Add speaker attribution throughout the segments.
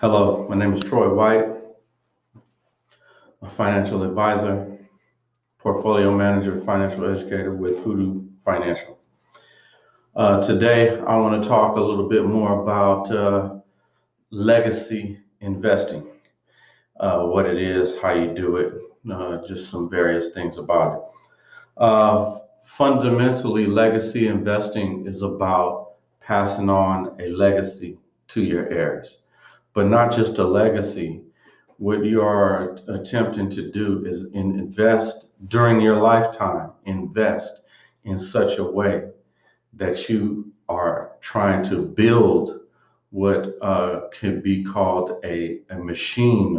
Speaker 1: Hello, my name is Troy White, a financial advisor, portfolio manager, financial educator with Hoodoo Financial. Today, I want to talk a little bit more about legacy investing, what it is, how you do it, just some various things about it. Fundamentally, legacy investing is about passing on a legacy to your heirs, but not just a legacy. What you are attempting to do is invest during your lifetime, invest in such a way that you are trying to build what could be called a machine,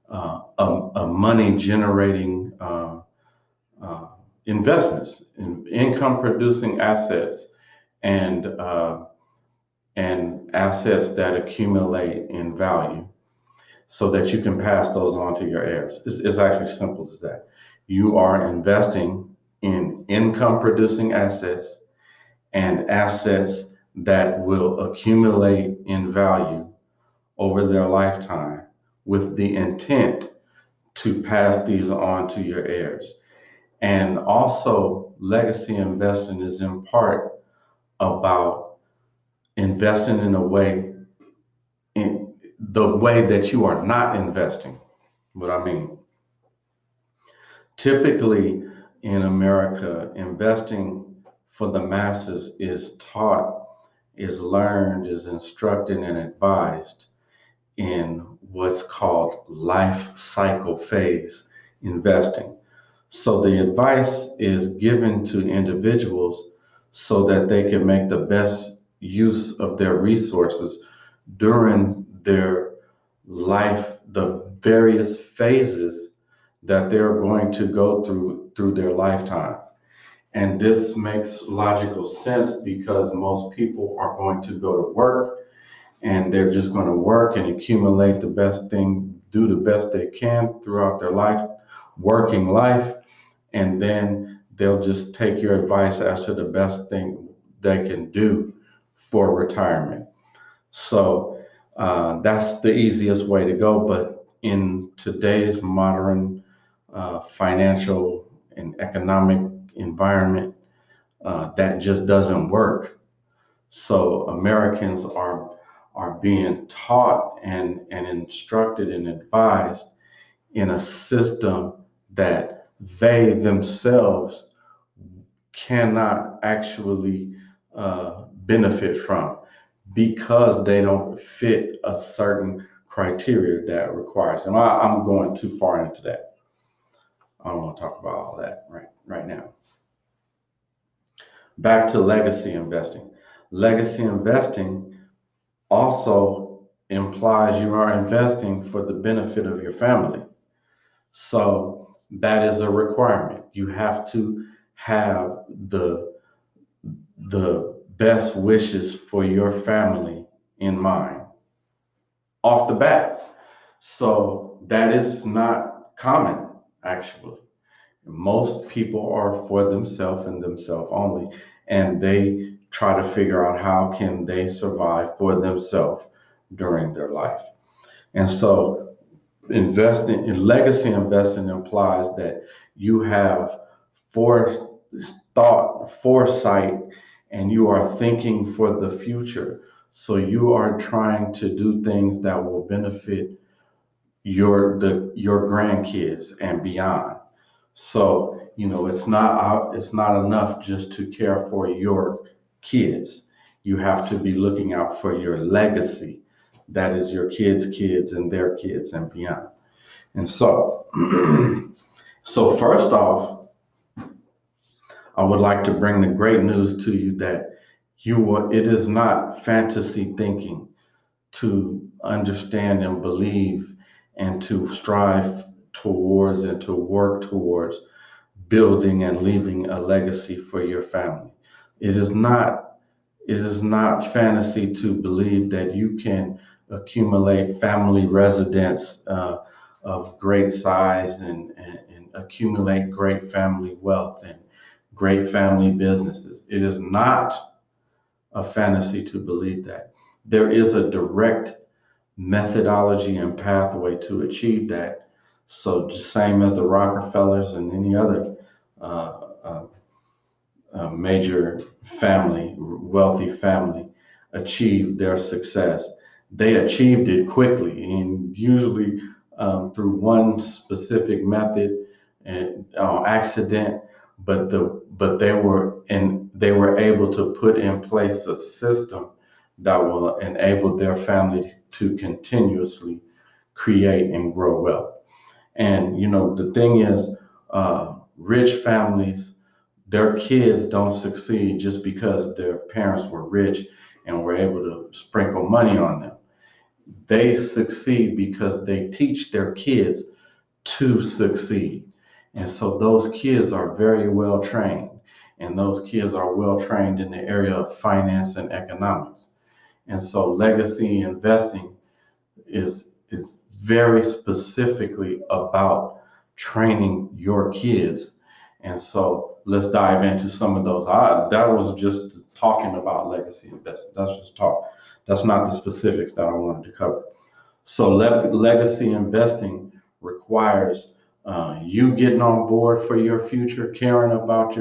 Speaker 1: a money generating uh, investments, income producing assets, and assets that accumulate in value so that you can pass those on to your heirs. It's actually simple as that. You are investing in income producing assets and assets that will accumulate in value over their lifetime with the intent to pass these on to your heirs. And also, legacy investing is in part about investing in a way, in the way that you are not investing. What I mean, typically in America, investing for the masses is taught, is learned, is instructed, and advised in what's called life cycle phase investing. So the advice is given to individuals so that they can make the best use of their resources during their life, the various phases that they're going to go through their lifetime. And this makes logical sense because most people are going to go to work and they're just going to work and accumulate the best thing, do the best they can throughout their life, working life, and then they'll just take your advice as to the best thing they can do for retirement. So that's the easiest way to go. But in today's modern financial and economic environment, that just doesn't work. So Americans are being taught and instructed and advised in a system that they themselves cannot actually benefit from because they don't fit a certain criteria that requires them. I'm going too far into that. I don't want to talk about all that right now. Back to legacy investing. Legacy investing also implies you are investing for the benefit of your family. So that is a requirement. You have to have the best wishes for your family in mind off the bat. So that is not common, actually. Most people are for themselves and themselves only, and they try to figure out how can they survive for themselves during their life. And so investing in legacy investing implies that you have foresight, and you are thinking for the future. So you are trying to do things that will benefit your grandkids and beyond. So, it's not enough just to care for your kids. You have to be looking out for your legacy. That is your kids' kids and their kids and beyond. And so, so first off, I would like to bring the great news to you that it is not fantasy thinking to understand and believe and to strive towards and to work towards building and leaving a legacy for your family. It is not it is not fantasy to believe that you can accumulate family residence of great size and accumulate great family wealth and great family businesses. It is not a fantasy to believe that. There is a direct methodology and pathway to achieve that. So just same as the Rockefellers and any other uh, uh, major family, wealthy family, achieved their success. They achieved it quickly and usually through one specific method and accident, but they were able to put in place a system that will enable their family to continuously create and grow wealth. And the thing is, rich families, their kids don't succeed just because their parents were rich and were able to sprinkle money on them. They succeed because they teach their kids to succeed. And so those kids are very well trained. And those kids are well trained in the area of finance and economics. And so legacy investing is very specifically about training your kids. And so let's dive into some of those. That was just talking about legacy investing. That's just talk. That's not the specifics that I wanted to cover. So legacy investing requires you getting on board for your future, caring about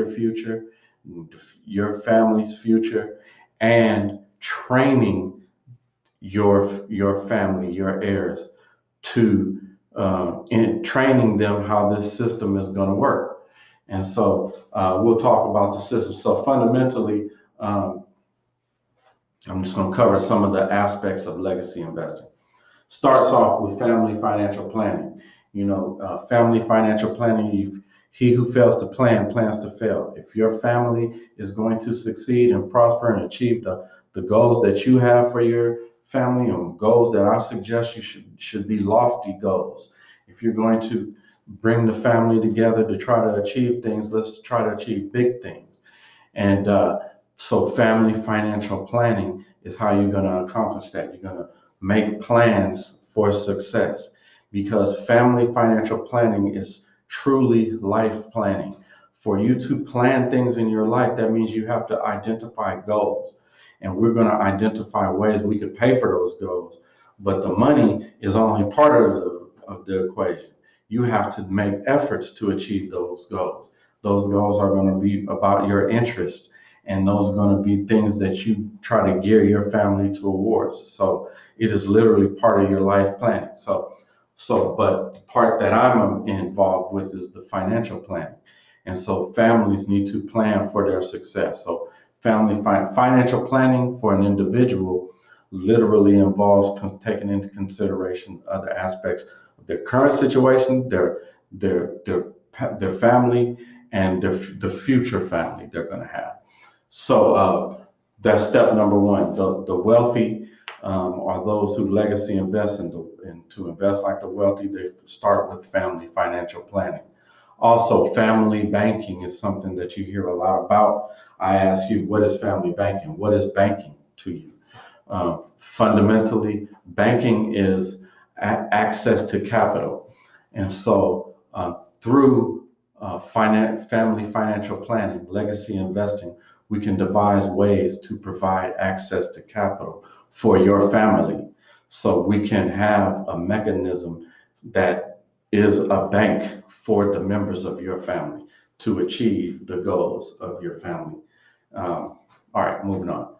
Speaker 1: your family's future, and training your family, your heirs, to in training them how this system is going to work. And so we'll talk about the system. So fundamentally, um, I'm just going to cover some of the aspects of legacy investing. Starts off with family financial planning. Family financial planning, he who fails to plan plans to fail. If your family is going to succeed and prosper and achieve the goals that you have for your family, and goals that I suggest you should be lofty goals. If you're going to bring the family together to try to achieve things, let's try to achieve big things. And so family financial planning is how you're going to accomplish that. You're going to make plans for success, because family financial planning is truly life planning. For you to plan things in your life, that means you have to identify goals. And we're going to identify ways we could pay for those goals. But the money is only part of the equation. You have to make efforts to achieve those goals. Those goals are going to be about your interest, and those are going to be things that you try to gear your family towards. So it is literally part of your life planning. But the part that I'm involved with is the financial planning. And so families need to plan for their success. So financial planning for an individual literally involves taking into consideration other aspects of their current situation, their their their family, and the future family they're going to have. So that's step number one. The wealthy are those who legacy invest, and to invest like the wealthy, they start with family financial planning. Also, family banking is something that you hear a lot about. I ask you, what is family banking? What is banking to you? Fundamentally, banking is access to capital. And so through family financial planning, legacy investing, we can devise ways to provide access to capital for your family. So we can have a mechanism that is a bank for the members of your family to achieve the goals of your family. All right, moving on.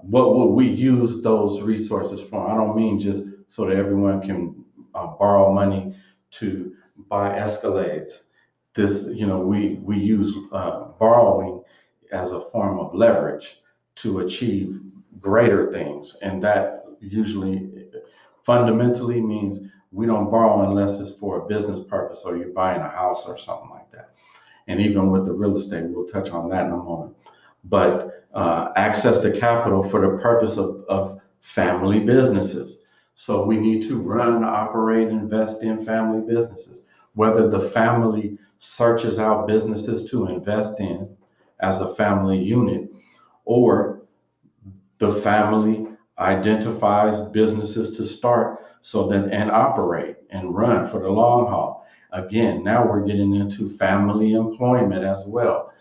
Speaker 1: What would we use those resources for? I don't mean just so that everyone can borrow money to buy Escalades. We use borrowing as a form of leverage to achieve greater things, and that usually fundamentally means we don't borrow unless it's for a business purpose or you're buying a house or something like that. And even with the real estate, we'll touch on that in a moment. But access to capital for the purpose of family businesses. So we need to run, operate, invest in family businesses. Whether the family searches out businesses to invest in as a family unit, or the family identifies businesses to start so that and operate and run for the long haul. Again, now we're getting into family employment as well.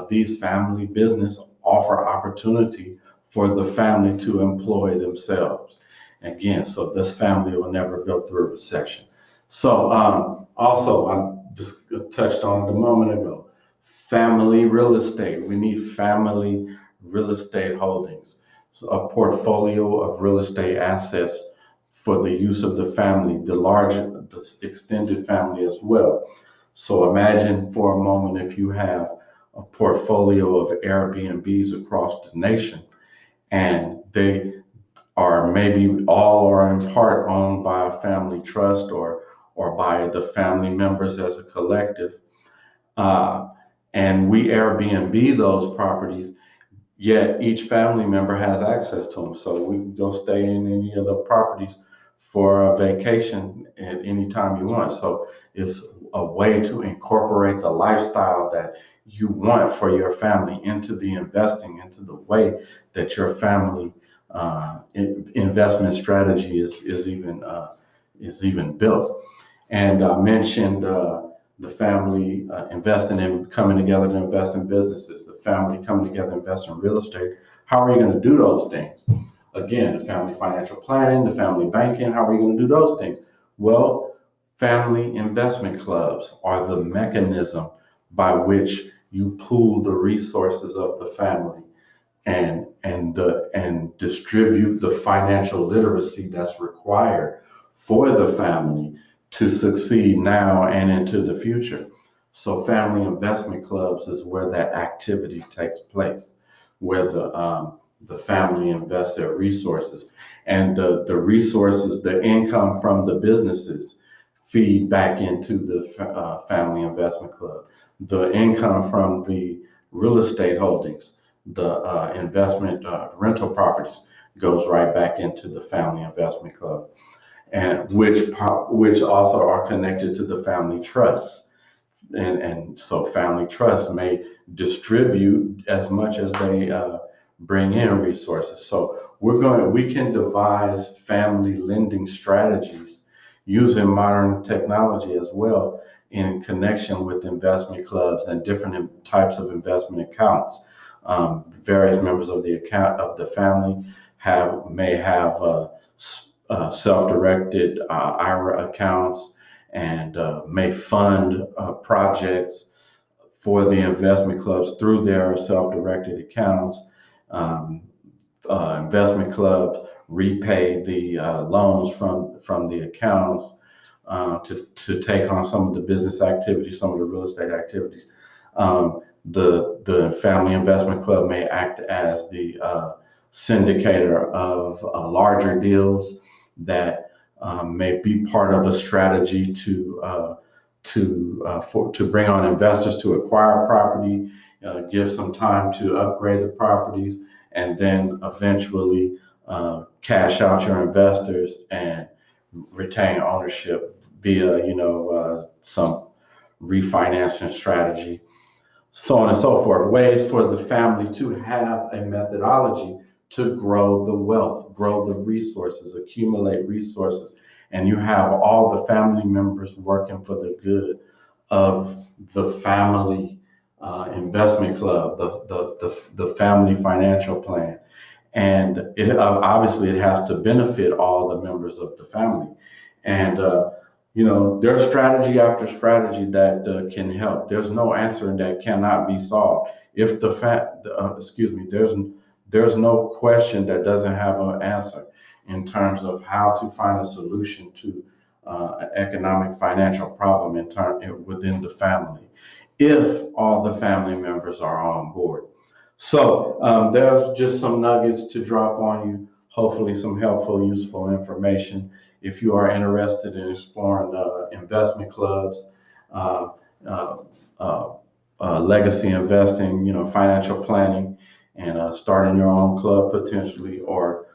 Speaker 1: These family business offer opportunity for the family to employ themselves. Again, so this family will never go through a recession. So also, I just touched on it a moment ago, family real estate. We need family real estate holdings, so a portfolio of real estate assets for the use of the family, the extended family as well. So imagine for a moment if you have a portfolio of Airbnbs across the nation, and they are maybe all or in part owned by a family trust or by the family members as a collective. Uh, and we Airbnb those properties, yet each family member has access to them. So we can go stay in any of the properties for a vacation at any time you want. So it's a way to incorporate the lifestyle that you want for your family into the investing, into the way that your family investment strategy is even built. And I mentioned the family investing in coming together to invest in businesses, the family coming together to invest in real estate. How are you going to do those things? Again, the family financial planning, the family banking, how are you going to do those things? Well, family investment clubs are the mechanism by which you pool the resources of the family and distribute the financial literacy that's required for the family to succeed now and into the future. So family investment clubs is where that activity takes place, where the family invests their resources, and the resources, the income from the businesses feed back into the family investment club. The income from the real estate holdings, the investment rental properties, goes right back into the family investment club, and which also are connected to the family trusts. And so family trusts may distribute as much as they bring in resources. So we can devise family lending strategies using modern technology as well, in connection with investment clubs and different types of investment accounts. Various members of the account of the family may have self-directed IRA accounts, and may fund projects for the investment clubs through their self-directed accounts. Um, Investment clubs repay the loans from the accounts to take on some of the business activities, some of the real estate activities. The family investment club may act as the syndicator of larger deals that may be part of a strategy to bring on investors to acquire property, give some time to upgrade the properties, and then eventually cash out your investors and retain ownership via some refinancing strategy, so on and so forth. Ways for the family to have a methodology to grow the wealth, grow the resources, accumulate resources, and you have all the family members working for the good of the family investment club, the family financial plan. And obviously it has to benefit all the members of the family. And there's strategy after strategy that can help. There's no answer that cannot be solved. If there's no question that doesn't have an answer in terms of how to find a solution to an economic financial problem within the family, if all the family members are on board. So there's just some nuggets to drop on you, hopefully some helpful, useful information. If you are interested in exploring investment clubs, uh, uh, uh, legacy investing, financial planning, and starting your own club potentially, or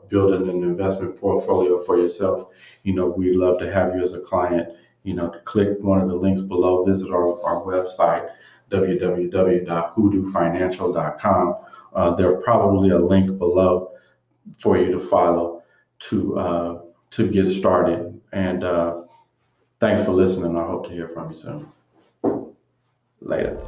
Speaker 1: building an investment portfolio for yourself, we'd love to have you as a client. Click one of the links below, visit our website, www.hoodoofinancial.com. There's probably a link below for you to follow to get started. And thanks for listening. I hope to hear from you soon. Later.